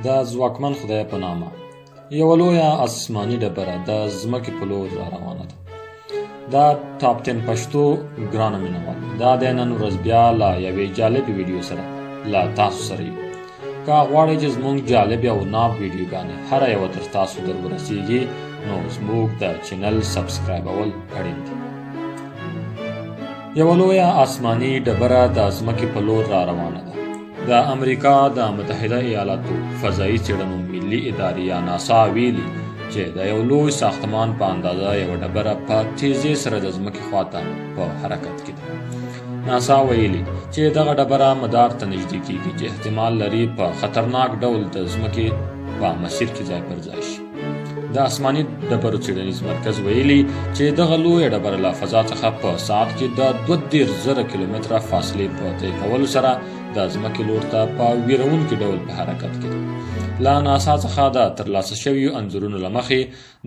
د ځواکمن خدای په نامه یوه لویه آسماني ډبره د ځمکې په لور را روانه ده. دا ټاپ 10 پښتو ګرانه مینوال، دا د نن ورځ بیا له یوې جالبې ویډیو سره له تاسو سره یو. که غواړئ چې زموږ جالبې او ناب ویډیوګانې هره یوه تر تاسو در ورسیږي، نو زموږ د چینل سبسکرایبول اړین دي. یوه لویه آسماني ډبره د ځمکې په لور را روانه ده. د امریکا د متحده ایالاتو فضایي څېړنو ملي ادارې یا ناسا ویلي چې د یو لوی ساختمان په اندازه یوه ډبره په تیزۍ سره د ځمکې خواته په حرکت کې ده. ناسا ویلي چې دغه ډبره مدار ته نږدې کیږي چې احتمال لري په خطرناک ډول د ځمکې په مسیر کې ځای پر ځای شي. د آسماني ډبرو څېړنیز مرکز ویلي چې دغه لویه ډبره له فضا څخه په ساعت کې د 22,000 کیلومتره فاصلې په طی کولو سره د ځمکې لور ته په ویرونکي ډول په حرکت کې ده. له ناسا څخه د ترلاسه شویو انځورونو له مخې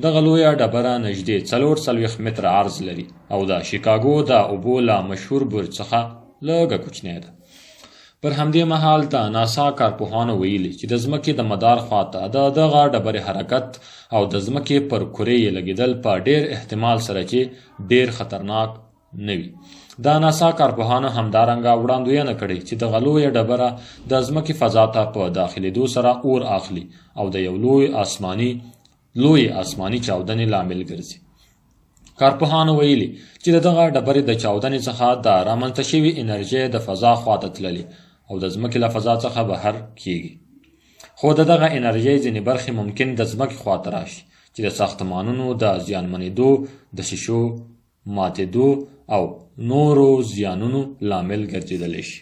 دغه لویه ډبره نږدې 44 متره عرض لري او د شیکاګو د اوبو له مشهور برج څخه لږه کوچنۍ ده. پر همدې مهال د ناسا کارپوهانو ویلي چې د ځمکې د مدار خواته د دغه ډبرې حرکت او د ځمکې پر کرې یې لګېدل په ډېر احتمال سره چې ډېر خطرناک نه وي. د ناسا کارپوهانو همدارنګه وړاندوینه کړې چې دغه لویه ډبره د ځمکې فضا ته په داخلېدو سره اور اخلي او د یو لوی آسماني چاودنې لامل ګرځي. کارپوهانو ویلي چې دغه ډبرې د چاودنې څخه د رامنځته شوې انرژۍ د فضا خواته تللې او د ځمکې له فضا څخه بهر کیږي. خو دغه انرژۍ ځینې برخې ممکن د ځمکې خواته راشي چې د ساختمانونو د زیانمنېدو، دسیسو ماتېدو او نورو زیانونو لامل ګرځېدلی شي.